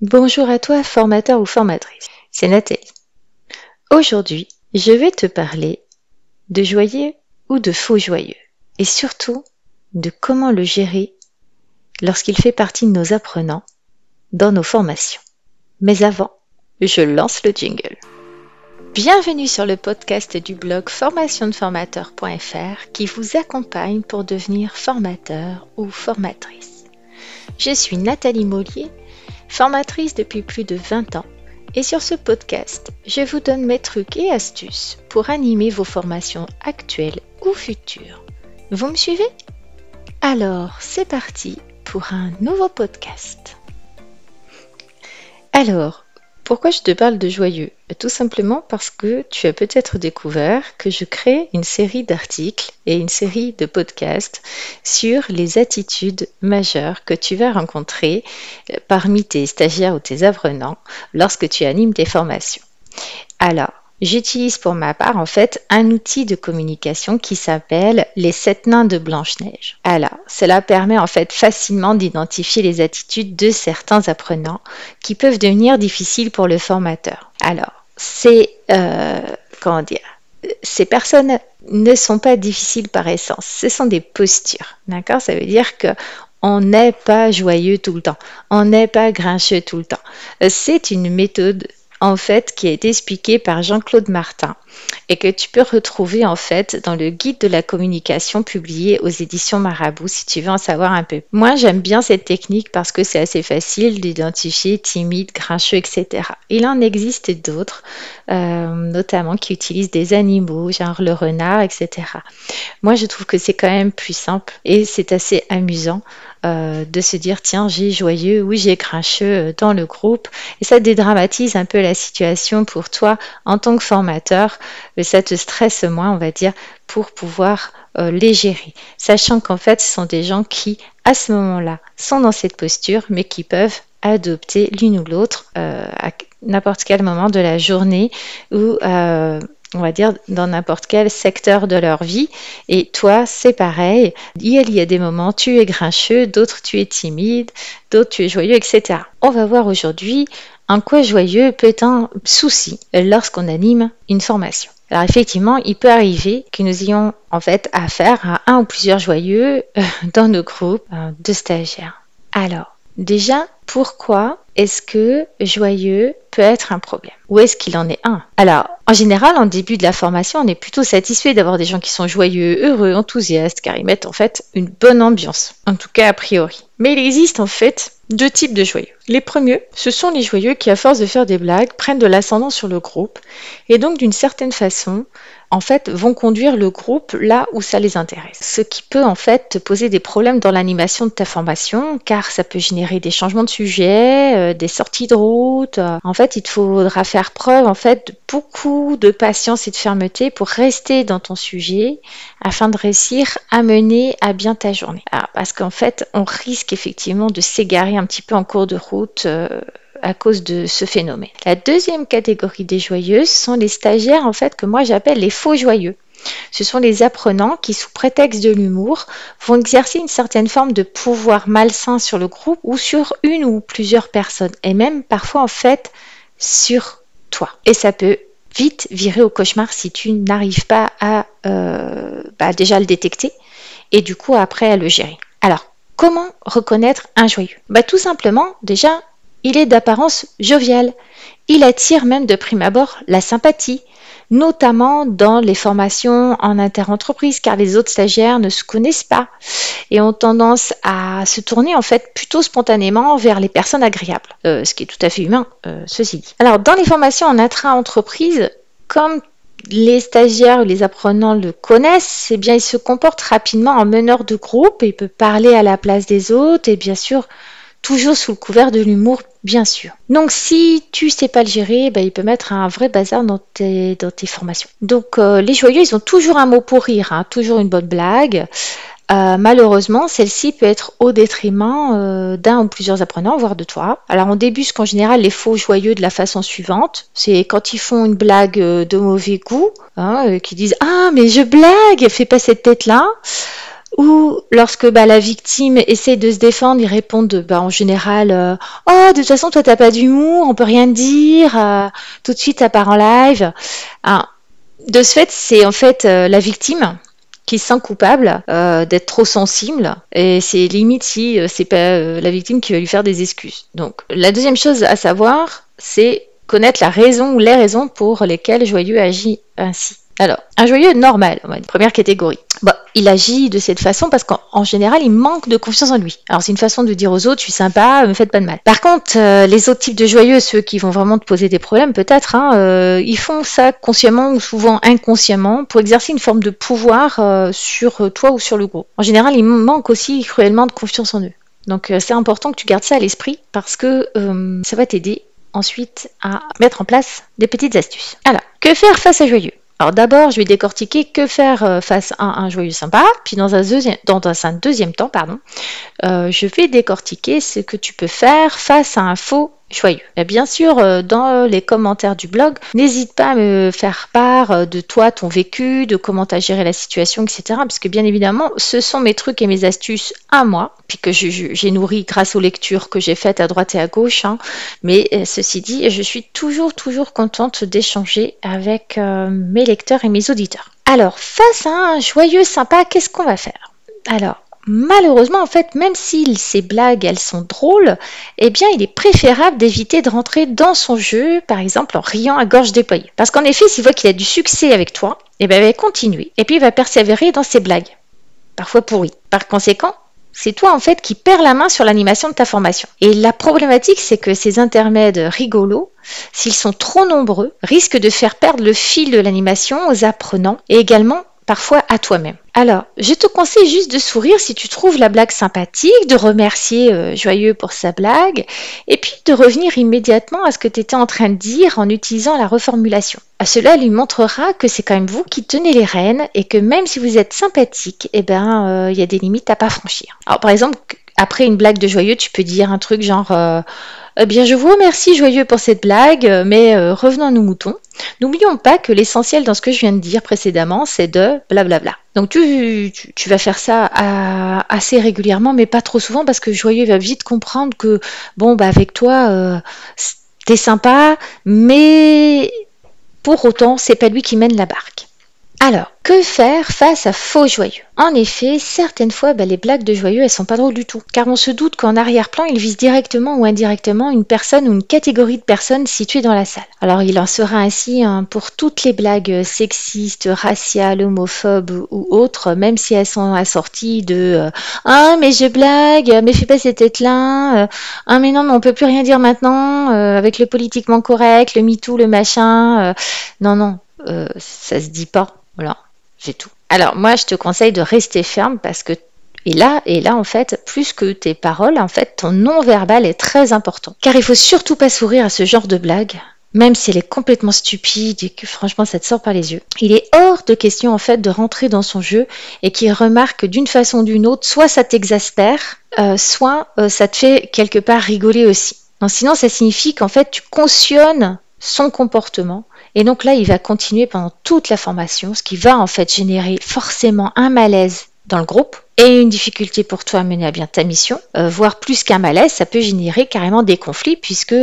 Bonjour à toi, formateur ou formatrice. C'est Nathalie. Aujourd'hui, je vais te parler de joyeux ou de faux joyeux et surtout de comment le gérer lorsqu'il fait partie de nos apprenants dans nos formations. Mais avant, je lance le jingle. Bienvenue sur le podcast du blog formationdeformateur.fr qui vous accompagne pour devenir formateur ou formatrice. Je suis Nathalie Mollier, formatrice depuis plus de 20 ans, et sur ce podcast, je vous donne mes trucs et astuces pour animer vos formations actuelles ou futures. Vous me suivez? Alors, c'est parti pour un nouveau podcast. Alors, pourquoi je te parle de joyeux? Tout simplement parce que tu as peut-être découvert que je crée une série d'articles et une série de podcasts sur les attitudes majeures que tu vas rencontrer parmi tes stagiaires ou tes apprenants lorsque tu animes tes formations. Alors, j'utilise pour ma part en fait un outil de communication qui s'appelle les 7 nains de Blanche-Neige. Alors, cela permet en fait facilement d'identifier les attitudes de certains apprenants qui peuvent devenir difficiles pour le formateur. Alors, ces personnes ne sont pas difficiles par essence, ce sont des postures, d'accord? Ça veut dire que on n'est pas joyeux tout le temps, on n'est pas grincheux tout le temps. C'est une méthode en fait qui a été expliquée par Jean-Claude Martin et que tu peux retrouver en fait dans le guide de la communication publié aux éditions Marabout si tu veux en savoir un peu. Moi j'aime bien cette technique parce que c'est assez facile d'identifier timide, grincheux, etc. Il en existe d'autres, notamment qui utilisent des animaux, genre le renard, etc. Moi je trouve que c'est quand même plus simple et c'est assez amusant de se dire tiens j'ai joyeux, oui j'ai grincheux dans le groupe et ça dédramatise un peu la situation pour toi en tant que formateur, mais ça te stresse moins on va dire pour pouvoir les gérer, sachant qu'en fait ce sont des gens qui à ce moment-là sont dans cette posture mais qui peuvent adopter l'une ou l'autre à n'importe quel moment de la journée ou on va dire dans n'importe quel secteur de leur vie. Et toi, c'est pareil. Il y a des moments, tu es grincheux, d'autres, tu es timide, d'autres, tu es joyeux, etc. On va voir aujourd'hui en quoi joyeux peut être un souci lorsqu'on anime une formation. Alors effectivement, il peut arriver que nous ayons en fait affaire à un ou plusieurs joyeux dans nos groupes de stagiaires. Alors, déjà, pourquoi est-ce que joyeux peut être un problème? Ou est-ce qu'il en est un? Alors, en général, en début de la formation, on est plutôt satisfait d'avoir des gens qui sont joyeux, heureux, enthousiastes, car ils mettent en fait une bonne ambiance, en tout cas a priori. Mais il existe en fait deux types de joyeux. Les premiers, ce sont les joyeux qui, à force de faire des blagues, prennent de l'ascendant sur le groupe et donc d'une certaine façon, en fait, vont conduire le groupe là où ça les intéresse. Ce qui peut en fait te poser des problèmes dans l'animation de ta formation, car ça peut générer des changements de sujet, des sorties de route. En fait, il te faudra faire preuve en fait de beaucoup de patience et de fermeté pour rester dans ton sujet afin de réussir à mener à bien ta journée. Alors, parce qu'en fait, on risque effectivement de s'égarer un petit peu en cours de route à cause de ce phénomène. La deuxième catégorie des joyeux sont les stagiaires en fait que moi j'appelle les faux joyeux. Ce sont les apprenants qui, sous prétexte de l'humour, vont exercer une certaine forme de pouvoir malsain sur le groupe ou sur une ou plusieurs personnes, et même parfois en fait sur toi. Et ça peut vite virer au cauchemar si tu n'arrives pas à déjà le détecter et du coup après à le gérer. Alors, comment reconnaître un joyeux? Tout simplement, déjà, il est d'apparence jovial. Il attire même de prime abord la sympathie, notamment dans les formations en interentreprise, car les autres stagiaires ne se connaissent pas et ont tendance à se tourner en fait plutôt spontanément vers les personnes agréables, ce qui est tout à fait humain, ceci dit. Alors, dans les formations en intra-entreprise, comme les stagiaires ou les apprenants le connaissent, eh bien, ils se comportent rapidement en meneur de groupe et peuvent parler à la place des autres et bien sûr, toujours sous le couvert de l'humour, bien sûr. Donc, si tu sais pas le gérer, il peut mettre un vrai bazar dans tes formations. Donc, les joyeux, ils ont toujours un mot pour rire, toujours une bonne blague. Malheureusement, celle-ci peut être au détriment d'un ou plusieurs apprenants, voire de toi. Alors, on débusque en général les faux joyeux de la façon suivante. C'est quand ils font une blague de mauvais goût, qui disent « Ah, mais je blague, fais pas cette tête-là !» Ou lorsque la victime essaie de se défendre, ils répondent en général oh, de toute façon, toi, t'as pas d'humour, on peut rien te dire, tout de suite, ça part en live. Alors, de ce fait, c'est en fait la victime qui se sent coupable d'être trop sensible et c'est limite si c'est pas la victime qui va lui faire des excuses. Donc, la deuxième chose à savoir, c'est connaître la raison ou les raisons pour lesquelles Joyeux agit ainsi. Alors, un joyeux normal, on va dire, première catégorie. Il agit de cette façon parce qu'en général, il manque de confiance en lui. Alors, c'est une façon de dire aux autres, je suis sympa, me faites pas de mal. Par contre, les autres types de joyeux, ceux qui vont vraiment te poser des problèmes, peut-être, ils font ça consciemment ou souvent inconsciemment pour exercer une forme de pouvoir sur toi ou sur le groupe. En général, ils manquent aussi cruellement de confiance en eux. Donc, c'est important que tu gardes ça à l'esprit parce que ça va t'aider ensuite à mettre en place des petites astuces. Alors, que faire face à joyeux ? Alors d'abord, je vais décortiquer que faire face à un joyeux sympa, puis dans un deuxième temps, je vais décortiquer ce que tu peux faire face à un faux joyeux. Et bien sûr, dans les commentaires du blog, n'hésite pas à me faire part de toi, ton vécu, de comment tu as géré la situation, etc. Parce que bien évidemment, ce sont mes trucs et mes astuces à moi, puis que j'ai nourri grâce aux lectures que j'ai faites à droite et à gauche. Mais ceci dit, je suis toujours contente d'échanger avec mes lecteurs et mes auditeurs. Alors, face à un joyeux sympa, qu'est-ce qu'on va faire ? Alors, malheureusement, en fait, même si ces blagues, elles sont drôles, eh bien, il est préférable d'éviter de rentrer dans son jeu, par exemple, en riant à gorge déployée. Parce qu'en effet, s'il voit qu'il a du succès avec toi, eh bien, il va continuer. Et puis, il va persévérer dans ses blagues, parfois pourries. Par conséquent, c'est toi, en fait, qui perds la main sur l'animation de ta formation. Et la problématique, c'est que ces intermèdes rigolos, s'ils sont trop nombreux, risquent de faire perdre le fil de l'animation aux apprenants et également parfois à toi-même. Alors, je te conseille juste de sourire si tu trouves la blague sympathique, de remercier Joyeux pour sa blague, et puis de revenir immédiatement à ce que tu étais en train de dire en utilisant la reformulation. Cela lui montrera que c'est quand même vous qui tenez les rênes et que même si vous êtes sympathique, il y a des limites à pas franchir. Alors, par exemple, après une blague de Joyeux, tu peux dire un truc genre eh bien, je vous remercie Joyeux pour cette blague, mais revenons à nos moutons. N'oublions pas que l'essentiel dans ce que je viens de dire précédemment, c'est de blablabla. Donc tu vas faire ça assez régulièrement, mais pas trop souvent parce que Joyeux va vite comprendre que avec toi, t'es sympa, mais pour autant, c'est pas lui qui mène la barque. Alors, que faire face à faux joyeux ? En effet, certaines fois, les blagues de joyeux, elles sont pas drôles du tout. Car on se doute qu'en arrière-plan, ils visent directement ou indirectement une personne ou une catégorie de personnes situées dans la salle. Alors, il en sera ainsi pour toutes les blagues sexistes, raciales, homophobes ou autres, même si elles sont assorties de ah, mais je blague, mais fais pas cette tête-là, ah, mais non, mais on peut plus rien dire maintenant, avec le politiquement correct, le MeToo, le machin, non, ça se dit pas. Voilà, c'est tout. Alors moi, je te conseille de rester ferme parce que et là, en fait, plus que tes paroles, en fait, ton non-verbal est très important. Car il faut surtout pas sourire à ce genre de blague, même si elle est complètement stupide et que franchement, ça te sort par les yeux. Il est hors de question, en fait, de rentrer dans son jeu et qu'il remarque d'une façon ou d'une autre, soit ça t'exaspère, soit ça te fait quelque part rigoler aussi. Non, sinon, ça signifie qu'en fait, tu cautionnes son comportement. Et donc là, il va continuer pendant toute la formation, ce qui va en fait générer forcément un malaise dans le groupe et une difficulté pour toi à mener à bien ta mission, voire plus qu'un malaise, ça peut générer carrément des conflits puisque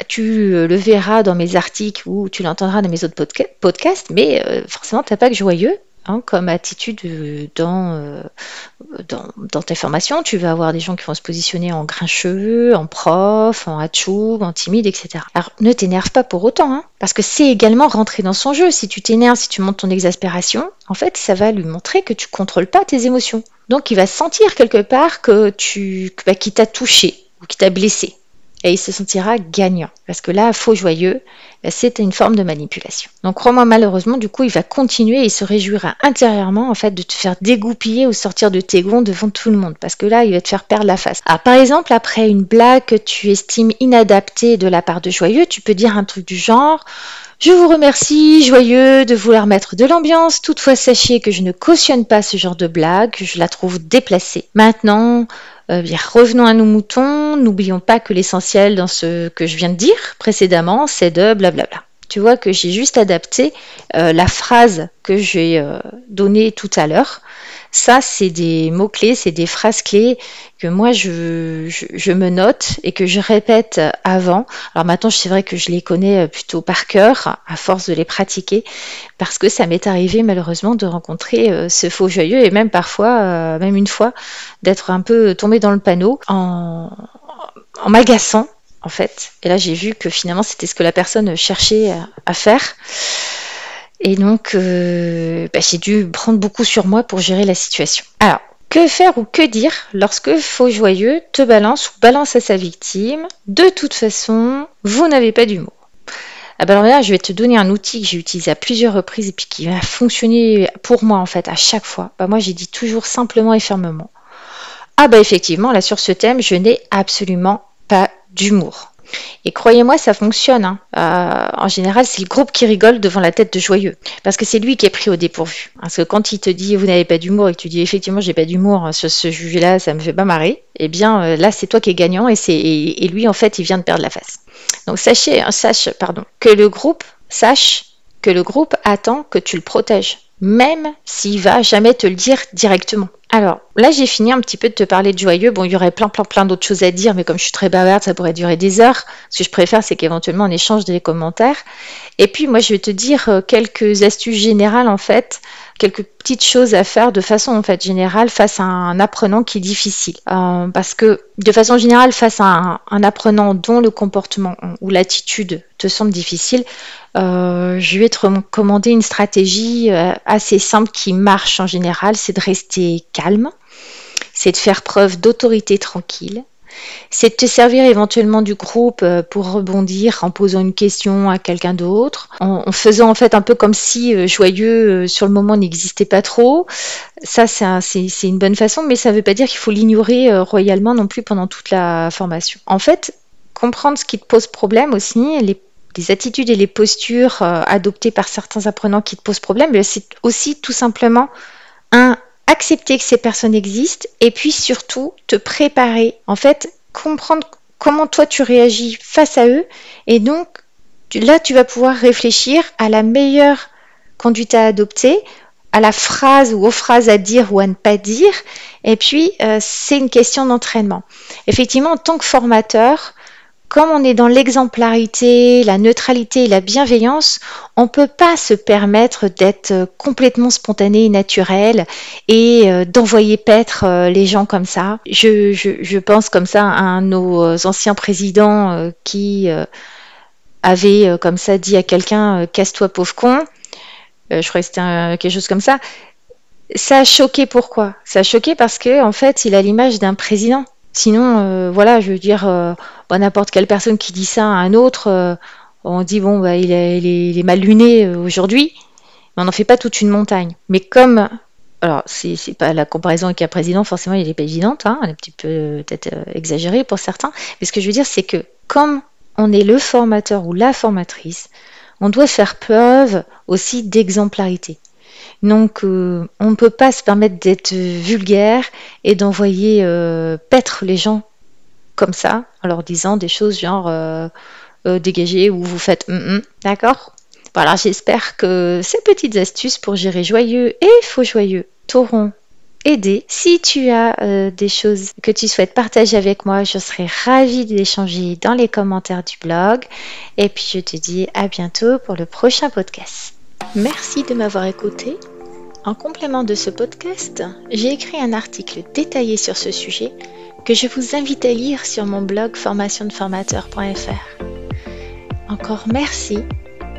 tu le verras dans mes articles ou tu l'entendras dans mes autres podcasts, mais forcément, tu n'as pas que joyeux. Comme attitude dans tes formations, tu vas avoir des gens qui vont se positionner en grincheux, en prof, en atchoum, en timide, etc. Alors ne t'énerve pas pour autant, parce que c'est également rentrer dans son jeu. Si tu t'énerves, si tu montes ton exaspération, en fait, ça va lui montrer que tu contrôles pas tes émotions. Donc il va sentir quelque part que qu'il t'a touché ou qu'il t'a blessé. Et il se sentira gagnant. Parce que là, faux joyeux, c'est une forme de manipulation. Donc crois-moi, malheureusement, du coup, il va continuer et il se réjouira intérieurement, en fait, de te faire dégoupiller ou sortir de tes gonds devant tout le monde. Parce que là, il va te faire perdre la face. Alors, par exemple, après une blague que tu estimes inadaptée de la part de Joyeux, tu peux dire un truc du genre « Je vous remercie, Joyeux, de vouloir mettre de l'ambiance. Toutefois, sachez que je ne cautionne pas ce genre de blague, que je la trouve déplacée. Maintenant... revenons à nos moutons, n'oublions pas que l'essentiel dans ce que je viens de dire précédemment, c'est de blablabla. » Tu vois que j'ai juste adapté la phrase que j'ai donnée tout à l'heure. Ça, c'est des mots-clés, c'est des phrases clés que moi, je me note et que je répète avant. Alors maintenant, c'est vrai que je les connais plutôt par cœur, à force de les pratiquer, parce que ça m'est arrivé malheureusement de rencontrer ce faux joyeux et même parfois, même une fois, d'être un peu tombée dans le panneau en m'agaçant, en fait. Et là, j'ai vu que finalement, c'était ce que la personne cherchait à faire. Et donc, j'ai dû prendre beaucoup sur moi pour gérer la situation. Alors, que faire ou que dire lorsque faux joyeux te balance ou balance à sa victime? De toute façon, vous n'avez pas d'humour. Ah ben alors là, je vais te donner un outil que j'ai utilisé à plusieurs reprises et puis qui va fonctionner pour moi en fait à chaque fois. Moi, j'ai dit toujours simplement et fermement. Ah bah effectivement, là sur ce thème, je n'ai absolument pas d'humour. Et croyez-moi, ça fonctionne, hein. En général, c'est le groupe qui rigole devant la tête de joyeux. Parce que c'est lui qui est pris au dépourvu. Parce que quand il te dit vous n'avez pas d'humour et que tu dis effectivement j'ai pas d'humour sur ce sujet-là, ça me fait pas marrer, eh bien là c'est toi qui es gagnant et lui en fait il vient de perdre la face. Donc sache que le groupe attend que tu le protèges, même s'il va jamais te le dire directement. Alors, là, j'ai fini un petit peu de te parler de joyeux. Bon, il y aurait plein d'autres choses à dire, mais comme je suis très bavarde, ça pourrait durer des heures. Ce que je préfère, c'est qu'éventuellement, on échange des commentaires. Et puis, moi, je vais te dire quelques astuces générales, en fait, quelques petites choses à faire de façon, en fait, générale face à un apprenant qui est difficile. Parce que, de façon générale, face à un apprenant dont le comportement ou l'attitude te semble difficile, je vais te recommander une stratégie assez simple qui marche en général, c'est de rester calme, c'est de faire preuve d'autorité tranquille, c'est de te servir éventuellement du groupe pour rebondir en posant une question à quelqu'un d'autre, en faisant en fait un peu comme si joyeux sur le moment n'existait pas trop. Ça, c'est une bonne façon, mais ça ne veut pas dire qu'il faut l'ignorer royalement non plus pendant toute la formation. En fait, comprendre ce qui te pose problème aussi, les attitudes et les postures adoptées par certains apprenants qui te posent problème, c'est aussi tout simplement accepter que ces personnes existent et puis surtout te préparer. En fait, comprendre comment toi tu réagis face à eux et donc là tu vas pouvoir réfléchir à la meilleure conduite à adopter, à la phrase ou aux phrases à dire ou à ne pas dire. Et puis c'est une question d'entraînement. Effectivement, en tant que formateur, comme on est dans l'exemplarité, la neutralité et la bienveillance, on ne peut pas se permettre d'être complètement spontané et naturel et d'envoyer paître les gens comme ça. Je pense comme ça à un de nos anciens présidents qui avait comme ça dit à quelqu'un casse-toi pauvre con. Je crois que c'était quelque chose comme ça. Ça a choqué pourquoi? Ça a choqué parce que en fait, il a l'image d'un président. Sinon, voilà, je veux dire, n'importe quelle personne qui dit ça à un autre, on dit bon, il est mal luné aujourd'hui, mais on n'en fait pas toute une montagne. Mais comme, alors c'est pas la comparaison avec un président, forcément, il n'est pas évidente, hein, elle est un petit peu peut-être exagérée pour certains, mais ce que je veux dire, c'est que comme on est le formateur ou la formatrice, on doit faire preuve aussi d'exemplarité. Donc, on ne peut pas se permettre d'être vulgaire et d'envoyer paître les gens comme ça, en leur disant des choses genre dégagez ou vous faites d'accord? Voilà, j'espère que ces petites astuces pour gérer joyeux et faux joyeux t'auront aidé. Si tu as des choses que tu souhaites partager avec moi, je serai ravie d'échanger dans les commentaires du blog. Et puis, je te dis à bientôt pour le prochain podcast. Merci de m'avoir écouté. En complément de ce podcast, j'ai écrit un article détaillé sur ce sujet que je vous invite à lire sur mon blog formationdeformateur.fr. Encore merci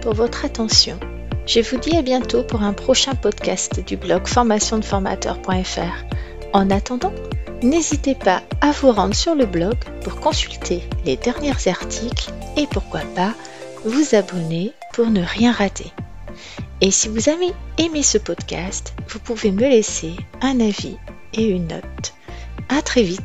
pour votre attention. Je vous dis à bientôt pour un prochain podcast du blog formationdeformateur.fr. En attendant, n'hésitez pas à vous rendre sur le blog pour consulter les derniers articles et pourquoi pas vous abonner pour ne rien rater. Et si vous avez aimé ce podcast, vous pouvez me laisser un avis et une note. À très vite.